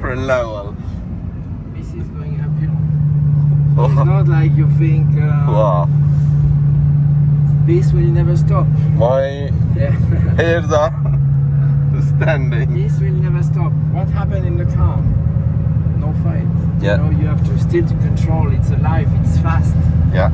different level. This is going uphill. So it's not like you think Wow. this will never stop. My Yeah. hairs are standing. This will never stop. What happened in the car? No fight. Yeah. You know, you have to still to control. It's alive. It's fast. Yeah.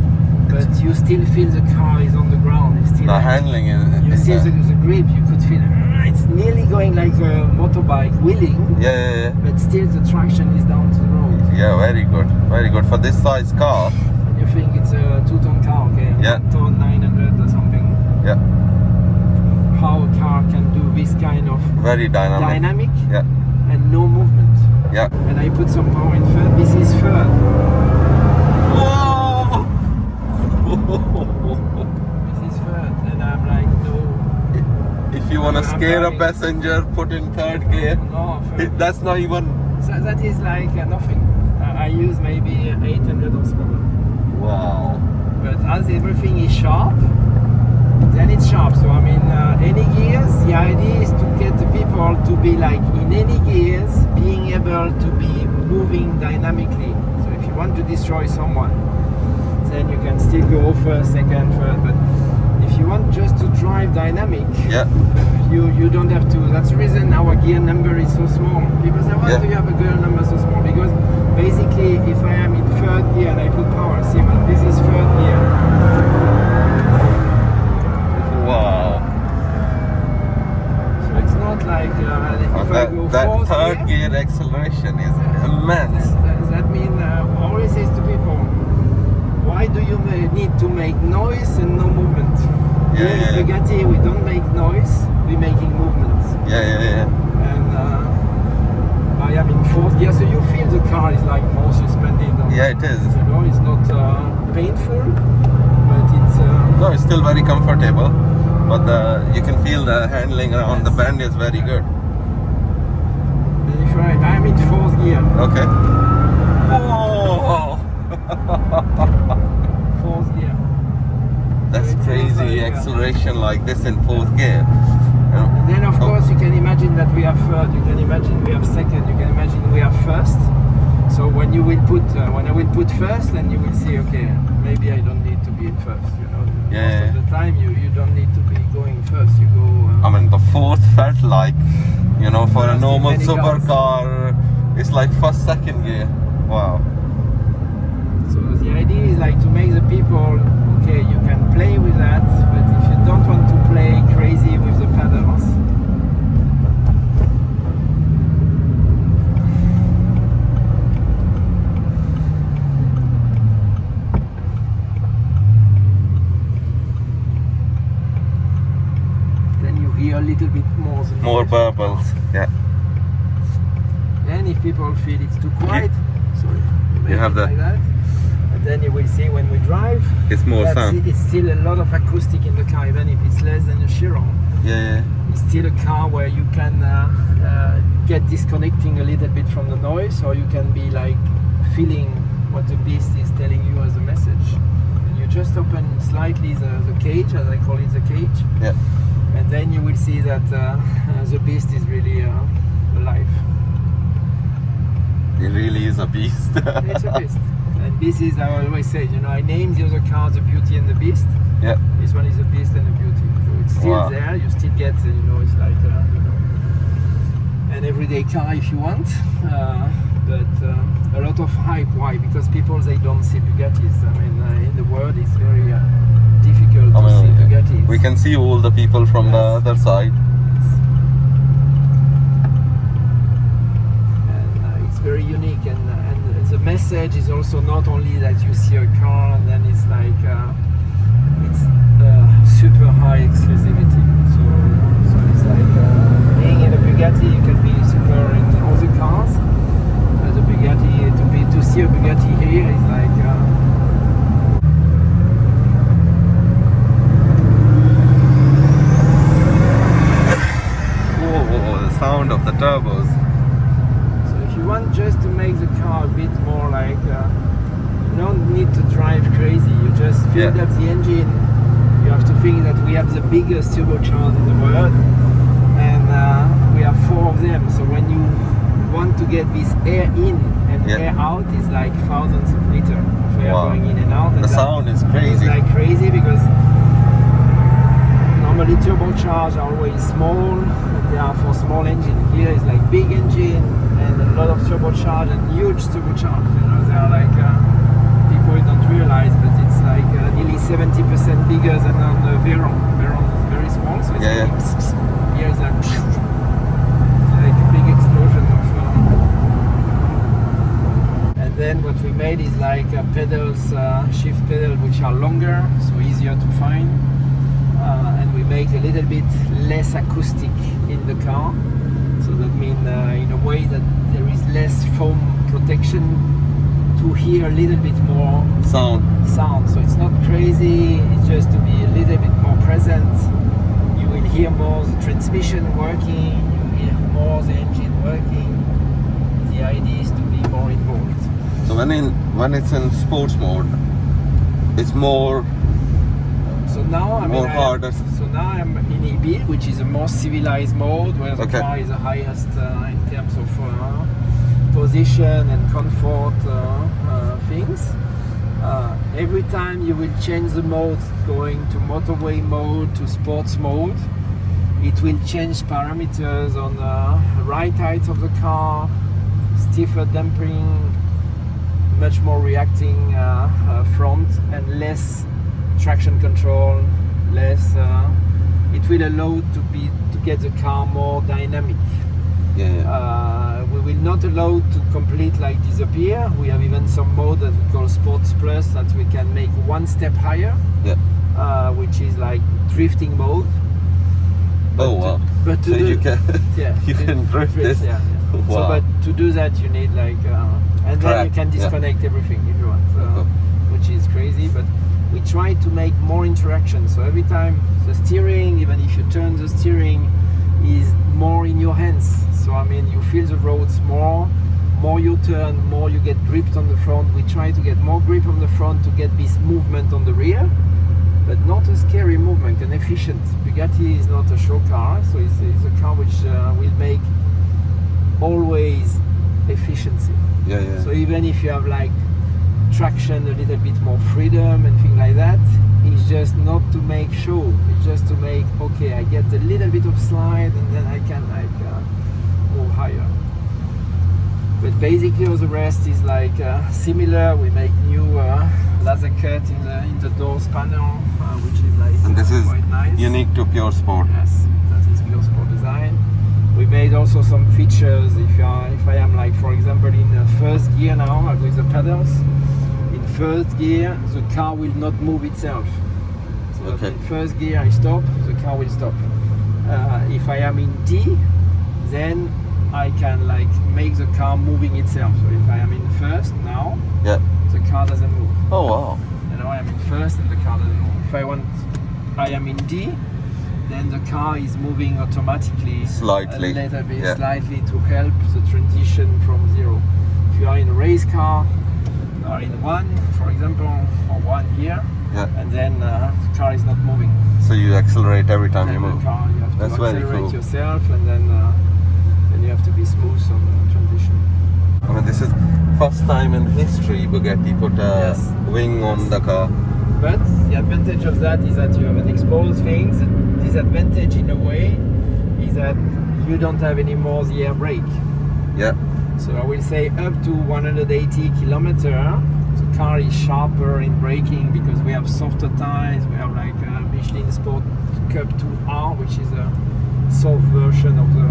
But you still feel the car is on the ground. It's still The like, handling you is see the grip. You could feel it's nearly going like a motorbike wheeling. yeah. But still the traction is down to the road. Yeah, very good. Very good for this size car. You think it's a 2-ton car, okay? Yeah. 1 ton 900 or something. Yeah. How a car can do this kind of Very dynamic. Yeah. and no movement. Yeah. And I put some power in third. This is third. Whoa! This is third. And I'm like, no. If you want to I'm scare a driving. passenger, put in third gear. No, third. That's not even. So that is like nothing. I use maybe 800 horsepower. Wow. But as everything is sharp, then it's sharp. So I mean, any gears, the idea is to get the people to be like in any gears, being able to be moving dynamically. So if you want to destroy someone, then you can still go first, second, third. But if you want just to drive dynamic, Yeah. you don't have to. That's the reason our gear number is so small. People say, why Yeah. do you have a gear number so small? Because basically, if I am in third gear and I put power, see, well, this is third gear. Wow. So it's not like if I go That fourth third gear acceleration is immense. That means I always say to people, why do you need to make noise and no movement? Yeah, In yeah. Bugatti, we don't make noise, we're making movements. Yeah. And I am in fourth gear, so you feel the car is like more suspended. Yeah, it is. You know, it's not painful, but it's. No, it's still very comfortable, but you can feel the handling around the bend is very good. And if I'm in fourth gear. Okay. Whoa! Fourth gear. That's So it's crazy not like, acceleration like this in fourth gear. And then of course you can imagine that we have third, you can imagine we have second, you can imagine we have first. So when you will put, when I will put first, then you will see, okay, maybe I don't need to be in first. You know, Yeah. most of the time you don't need to be going first. You go. I mean, the fourth felt like, you know, for a First in normal many cars. supercar, it's like first, second gear. Wow. So the idea is like to make the people, okay, you can play with that, but if you don't want to play crazy with the pedals, then you hear a little bit more. The More noise. bubbles. Yeah. And if people feel it's too quiet, sorry, You have make it the- like that. And then you will see when we drive, It's more that's sound. it's still a lot of acoustic in the car, even if it's less than a Chiron. Yeah. It's still a car where you can get disconnecting a little bit from the noise, or you can be like feeling what the beast is telling you as a message. And you just open slightly the cage, as I call it, the cage, Yeah. and then you will see that the beast is really alive. It really is a beast. It's a beast. And this is, I always say, you know, I name the other cars the Beauty and the Beast. Yeah. This one is the Beast and the Beauty. So it's still Wow. there, you still get, you know, it's like an everyday car if you want. But a lot of hype. Why? Because people, they don't see Bugattis. I mean, in the world, it's very difficult to see Bugattis. We can see all the people from the other side. And it's very unique. And the message is also not only that you see a car and then it's like it's super high exclusivity. So it's like being in a Bugatti, you can be super in all the cars. The Bugatti, to see a Bugatti here is like. Whoa, the sound of the turbos. If you want just to make the car a bit more like, you don't need to drive crazy, you just fill up the engine. You have to think that we have the biggest turbocharger in the world, and we have 4 of them, so when you want to get this air in and Yeah. air out is like thousands of liters of air Wow. going in and out. And The that- sound is It's crazy. like crazy because normally turbocharged are always small. They are for small engine. Here is like big engine and a lot of turbocharged and huge turbocharged. You know, they are like people don't realize, but it's like nearly 70% bigger than on the Veyron. Veyron is very small, so it's Yeah, yeah. like, here is like a big explosion of. And then what we made is like pedals, shift pedal, which are longer, so easier to find. And we make a little bit less acoustic in the car. So that means in a way that there is less foam protection to hear a little bit more Sound. sound. So it's not crazy, it's just to be a little bit more present. You will hear more the transmission working, you will hear more the engine working. The idea is to be more involved. So when it's in sports mode, it's more So now More harder. So now I'm in EB, which is a more civilized mode, where the Okay. car is the highest in terms of position and comfort things. Every time you will change the mode, going to motorway mode to sports mode, it will change parameters on the right height of the car, stiffer damping, much more reacting front, and less traction control, less. It will allow to get the car more dynamic. yeah. We will not allow to complete like disappear. We have even some mode that we call Sports Plus that we can make one step higher, Yeah. which is like drifting mode. Oh wow. But to So do, you can yeah, you can drift this. Yeah, yeah. So, Wow. but to do that, you need like, and then Track, you can yeah. disconnect everything if you want, Okay. which is crazy. But we try to make more interaction. So every time the steering, even if you turn the steering, is more in your hands. So I mean, you feel the roads more you turn, more you get gripped on the front. We try to get more grip on the front to get this movement on the rear, but not a scary movement, an efficient. Bugatti is not a show car, so it's a car which will make always efficiency. Yeah, yeah. So even if you have like traction, a little bit more freedom and things like that, it's just not to make show. It's just to make, okay, I get a little bit of slide and then I can like move higher. But basically all the rest is like similar. We make new laser cut in the doors panel, which is like And this is quite nice. unique to Pure Sport. Yes, that is Pure Sport design. We made also some features. If I am like, for example, in first gear now with the pedals, in first gear the car will not move itself. So Okay. in first gear I stop, the car will stop. If I am in D, then I can like make the car moving itself. So if I am in first now, Yeah. the car doesn't move. Oh wow. And now I am in first and the car doesn't move. If I am in D, then the car is moving automatically Slightly, a little bit, yeah. slightly to help the transition from zero. If you are in a race car, or in one, for example, or one here, Yeah. and then the car is not moving. So you accelerate every time you Then move. the car, you have That's to very accelerate cool. yourself, and then you have to be smooth on the transition. I mean, this is first time in history Bugatti put a Yes. wing on the car. But the advantage of that is that you have an exposed thing. The disadvantage in a way is that you don't have any more the air brake. Yeah. So I will say up to 180 kilometer, the car is sharper in braking because we have softer tires. We have like a Michelin Sport Cup 2R, which is a soft version of the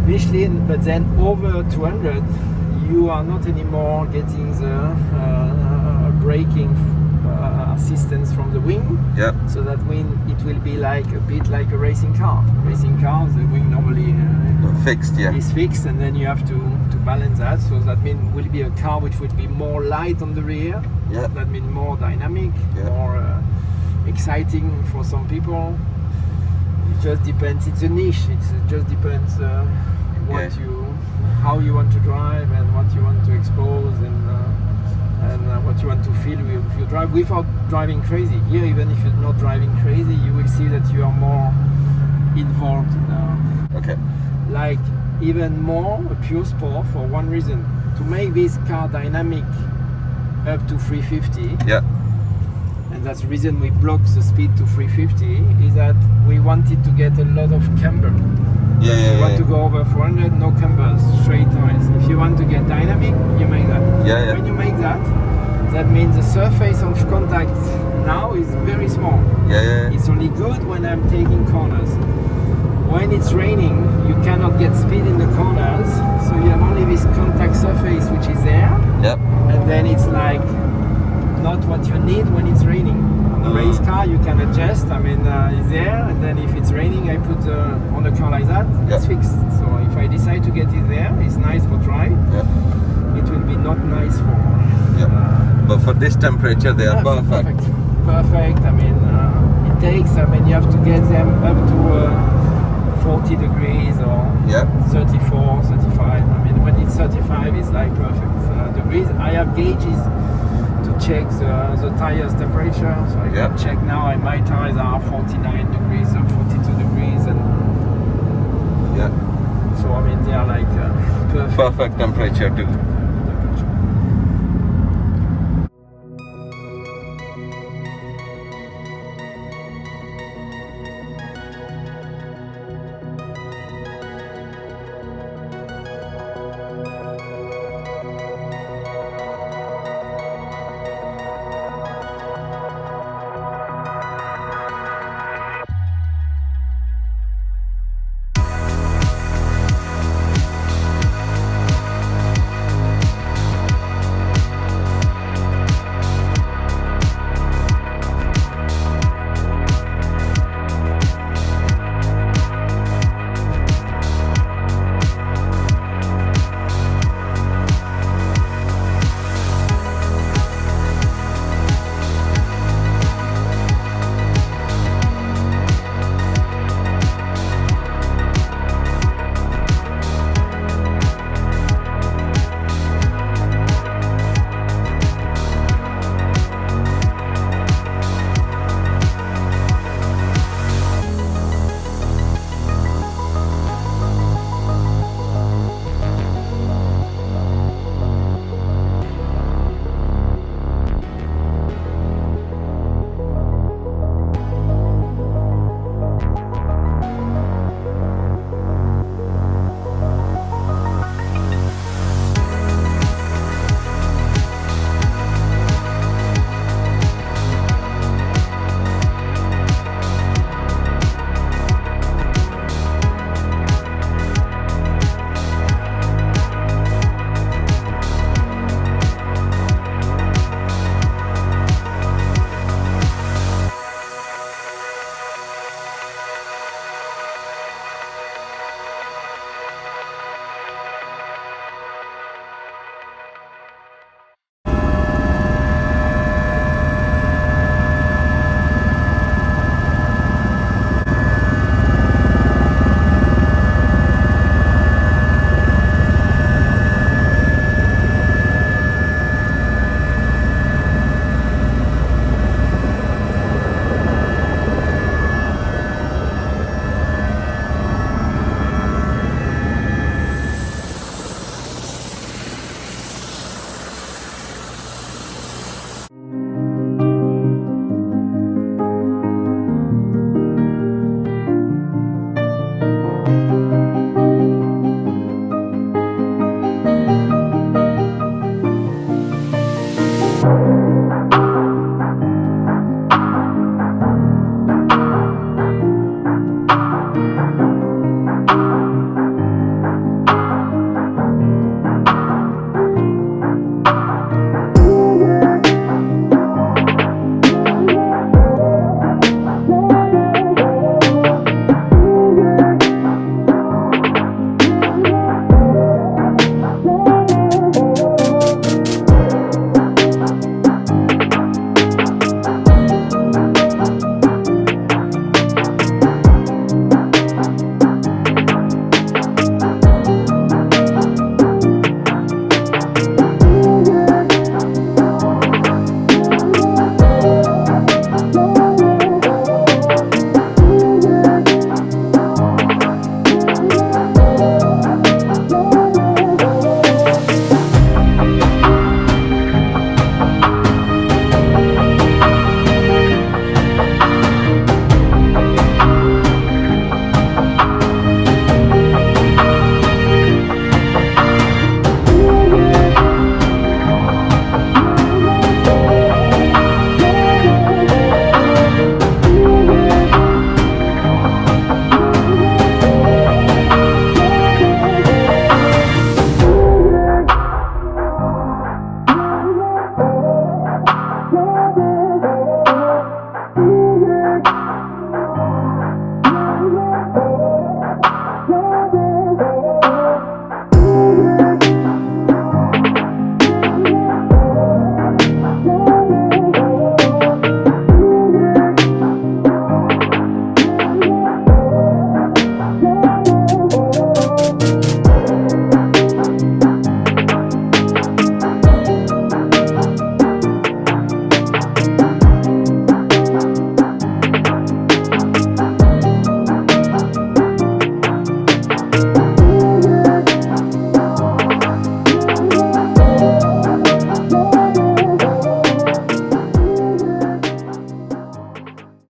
Michelin. But then over 200, you are not anymore getting the braking assistance from the wing. Yeah. So that means it will be like a bit like a racing car. Racing cars, the wing normally Fixed, yeah. is fixed, and then you have to balance that. So that means will be a car which will be more light on the rear. Yeah. That means more dynamic, Yeah. more exciting for some people. It just depends. It's a niche. It just depends what how you want to drive and what you want to expose and what you want to feel if you drive without driving crazy. Here, even if you're not driving crazy, you will see that you are more involved in Okay. like even more a pure sport for one reason: to make this car dynamic up to 350. Yeah. And that's the reason we blocked the speed to 350. Is that we wanted to get a lot of camber. Yeah, If yeah, you want yeah. to go over 400, no cambers, straight tires. If you want to get dynamic, you make that. Yeah, yeah. When you make that, that means the surface of contact now is very small. Yeah, yeah. It's only good when I'm taking corners. When it's raining, you cannot get speed in the corners, so you have only this contact surface which is there, Yep. and then it's like not what you need when it's raining. On a race car, you can adjust. I mean, it's there, and then if it's raining, I put on a car like that. It's Yep. fixed. So if I decide to get it there, it's nice for drive. Yep. It will be not nice for. Yep. But for this temperature, they are Yeah, perfect. Perfect. I mean, it takes. I mean, you have to get them up to 40 degrees or Yep. 34, 35. I mean, when it's 35, it's like perfect degrees. I have gauges to check the tires temperature, so I Yep. can check now. And my tires are 49 degrees or 42 degrees, and Yeah. so I mean they are like perfect. Perfect temperature too.